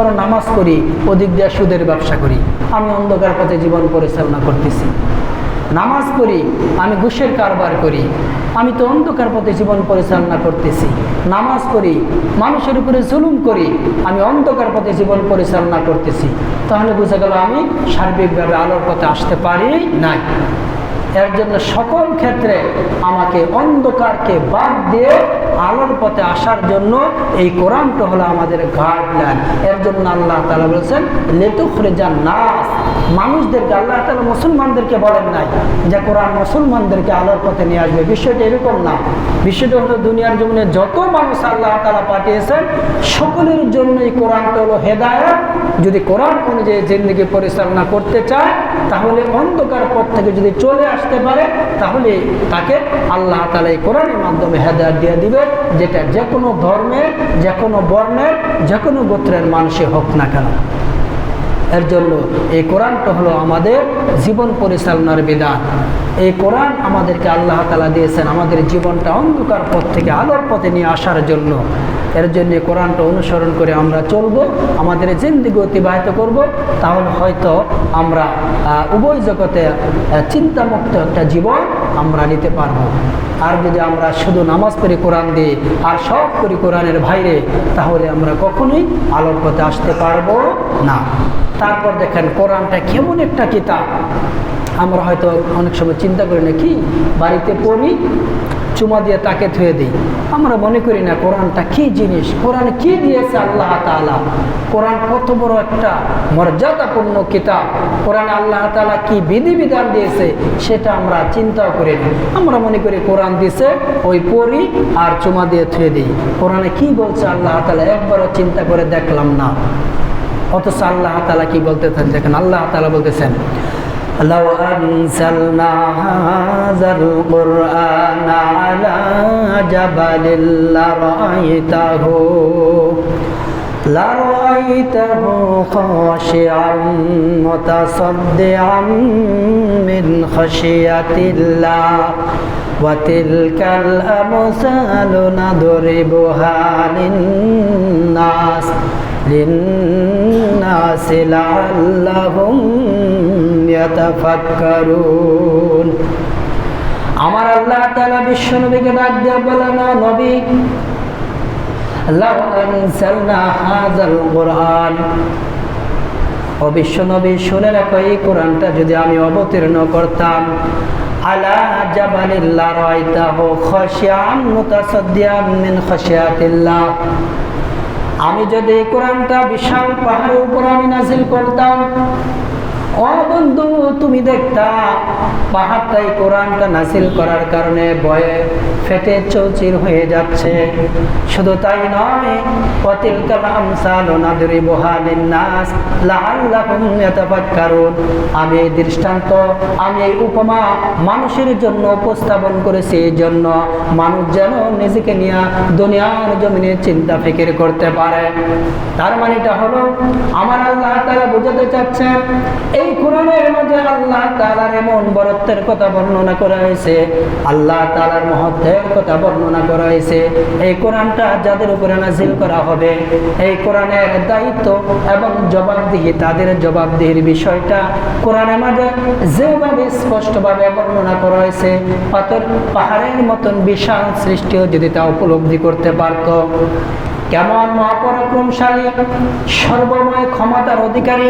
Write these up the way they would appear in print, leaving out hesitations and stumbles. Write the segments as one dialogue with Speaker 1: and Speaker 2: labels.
Speaker 1: কারণ নামাজ পড়ি, ওদিক দিয়ে সুদের ব্যবসা করি, আমি অন্ধকার পথে জীবন পরিচালনা করতেছি। নামাজ পড়ি, আমি ঘুষের কারবার করি, আমি তো অন্ধকার পথে জীবন পরিচালনা করতেছি। নামাজ পড়ি, মানুষের উপরে জুলুম করি, আমি অন্ধকার পথে জীবন পরিচালনা করতেছি। তাহলে বোঝা গেল আমি সার্বিকভাবে আলোর পথে আসতে পারি নাই। এর জন্য সকল ক্ষেত্রে আমাকে অন্ধকারকে বাদ দিয়ে আলোর পথে আসার জন্য এই কোরআনটা হলো আমাদের গাইডলাইন। এর জন্য আল্লাহ তাআলা বলেছেন লিতুখরিজান নাস, মানুষদেরকে, আল্লাহ তাআলা মুসলমানদেরকে বলেন নাই যে কোরআন মুসলমানদেরকে আলোর পথে নিয়ে আসবে। বিষয়টা এরকম না। বিষয়টা হলো দুনিয়ার জমিনে যত মানুষ আল্লাহ তাআলা পাঠিয়েছেন সকলের জন্য এই কোরআনটা হলো হেদায়েত। যদি কোরআন অনুযায়ী জিন্দেগি পরিচালনা করতে চায় তাহলে অন্ধকার পথ থেকে যদি চলে আসতে পারে তাহলে তাকে আল্লাহ তাআলা এই কোরআনের মাধ্যমে হেদায়েত দিয়ে দিবে, যেটা যে কোনো ধর্মের, যে কোনো বর্ণের, যে কোনো গোত্রের মানুষই হোক না কেন। এর জন্য এই কোরআনটা হলো আমাদের জীবন পরিচালনার বিধান। এই কোরআন আমাদেরকে আল্লাহ তাআলা দিয়েছেন আমাদের জীবনটা অন্ধকার পথ থেকে আলোর পথে নিয়ে আসার জন্য। এর জন্য কোরআনটা অনুসরণ করে আমরা চলব, আমাদের জিন্দেগি অতিবাহিত করব, তাহলে হয়তো আমরা উভয় জগতে চিন্তামুক্ত একটা জীবন আমরা নিতে পারবো। আর যদি আমরা শুধু নামাজ পড়ি কোরআন দিয়ে আর সব করি কোরআনের বাইরে, তাহলে আমরা কখনোই আলোর পথে আসতে পারবো না। তারপর দেখেন কোরআনটা কেমন একটা কিতাব। আমরা হয়তো অনেক সময় চিন্তা করি না, কি বাড়িতে পড়ি, চুমা দিয়ে তাকে ধুয়ে দিই, আমরা মনে করি না কোরআনটা কি জিনিস, কোরআনে কি দিয়েছে আল্লাহ তাআলা, কোরআন কত বড় একটা মর্যাদাপূর্ণ কিতাব, কোরআনে আল্লাহ তাআলা কি বিধিবিধান দিয়েছে সেটা আমরা চিন্তাও করি না। আমরা মনে করি কোরআন দিয়েছে ওই পড়ি আর চুমা দিয়ে ধুয়ে দিই। কোরআনে কি বলছে আল্লাহ তাআলা একবারও চিন্তা করে দেখলাম না। অথচ আল্লাহ তাআলা কি বলতেছেন দেখেন, আল্লাহ তাআলা বলতেছেন لو أنزلنا هذا القرآن على جبل لرأيته خاشعا متصدعا من خشية الله وتلك الأمثال نضربها للناس لعلهم يتفكرون। আমার আল্লাহ তাআলা বিশ্ব নবীকে ডাক দিয়ে বলেন, নবী লাউ আনজালনা হাযাল কুরআন, ও বিশ্ব নবী শুনে রাখো এই কোরআনটা যদি আমি অবতীর্ণ করতাম আলা জাবালিল লারাইতাহু খাশিআন মুতাসাদ্দিআন মিন খাশিয়াতিল্লাহ, আমি যদি এই কোরআনটা বিশাল পাহাড়ের উপর আমি নাযিল করতাম, ও বন্ধু তুমি দেখতা পাহাড়টাই কোরআনটা নাযিল করার কারণে ভয়ে ফেটে চৌচির হয়ে যাচ্ছে। শুধু তাই নয়, ওয়াতিলকাল আমসালু নাদরিবুহা লিন্নাস লাআল্লাহুম ইয়াতাফাক্কারুন, আমি এই দৃষ্টান্ত, আমি এই উপমা মানুষের জন্য উপস্থাপন করেছি এই জন্য মানুষ যেন নিজেকে নিয়ে দুনিয়ার জমিনে চিন্তা ফিকির করতে পারে। তার মানেটা হলো আমার আল্লাহ তাআলা বোঝাতে চাচ্ছেন এই কোরআনের মধ্যে আল্লাহ তাআলার এমন বরত্বের কথা বর্ণনা করা হয়েছে, আল্লাহ তাআলার মহত্বের কথা বর্ণনা করা হয়েছে। এই কোরআনটা যাদের উপরে নাযিল করা হবে, এই কোরআনের দায়িত্ব এবং জবাবদিহি, তাদের জবাবদিহির বিষয়টা কোরআনের মাঝে যেভাবে স্পষ্টভাবে বর্ণনা করা হয়েছে, পাহাড়ের মতন বিশাল সৃষ্টিও যদি তা উপলব্ধি করতে পারত। কেমন মহাপরাক্রমশালী সর্বময় ক্ষমতার অধিকারী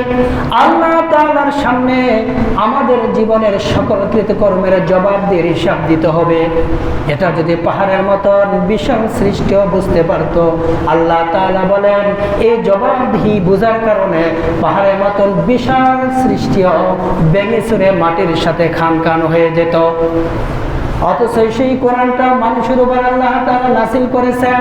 Speaker 1: আল্লাহ তাআলার সামনে আমাদের জীবনের সকল কৃতকর্মের জবাবদিহির হিসাব দিতে হবে, এটা যদি পাহাড়ের মতন বিশাল সৃষ্টিও বুঝতে পারত। আল্লাহ তাআলা বলেন এই জবাবদিহি বোঝার কারণে পাহাড়ের মতন বিশাল সৃষ্টিও ভেঙে চুরে মাটির সাথে খান খান হয়ে যেত। অথচ সেই কোরআনটা মানুষের উপর আল্লাহ তাআলা নাযিল করেছেন,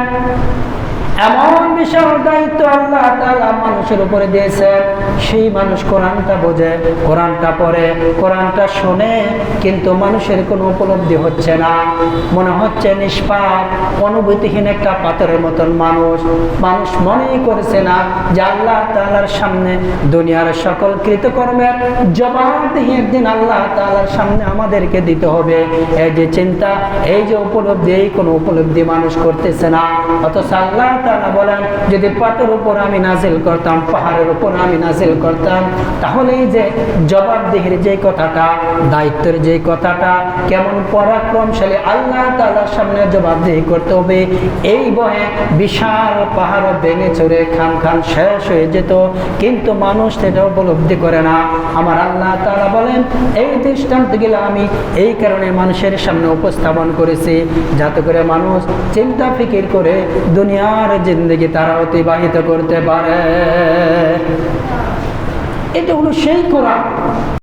Speaker 1: এমন বিশাল দায়িত্ব আল্লাহ তাআলা মানুষের উপরে দিয়েছেন। সেই মানুষ কোরআনটা বোঝে, কোরআনটা পড়ে, কোরআনটা শোনে, কিন্তু মানুষের কোনো উপলব্ধি হচ্ছে না, মনে হচ্ছে নিষ্পাপ অনুভূতিহীন একটা পাথরের মতন মানুষ। মানুষ মনেই করেছে না যে আল্লাহ তাআলার সামনে দুনিয়ার সকল কৃতকর্মের জবাবদিহি একদিন আল্লাহ তাআলার সামনে আমাদেরকে দিতে হবে। এই যে চিন্তা, এই যে উপলব্ধি, এই কোনো উপলব্ধি মানুষ করতেছে না। অথচ আল্লাহ তাআলা বলেন যদি পাথরের উপর আমি নাজিল করতাম, পাহাড়ের উপর আমি নাজিল করতাম, তাহলে এই যে জবাবদিহির যে কথাটা, দায়িত্বের যে কথাটা, কেমন পরাক্রমশালী আল্লাহ তাআলার সামনে জবাবদিহি করতে হবে, এই ভয়ে বিশাল পাহাড় ভেঙে চড়ে খান খান শেষ হয়ে যেত। কিন্তু মানুষ সেটা উপলব্ধি করে না। আমার আল্লাহ তাআলা বলেন এই দৃষ্টান্তগুলো আমি এই কারণে মানুষের সামনে উপস্থাপন করেছি, যাতে করে মানুষ চিন্তা ফিকির করে দুনিয়ার জিন্দেগি তারা অতিবাহিত করতে পারে। এটা হলো সেই কোরআন।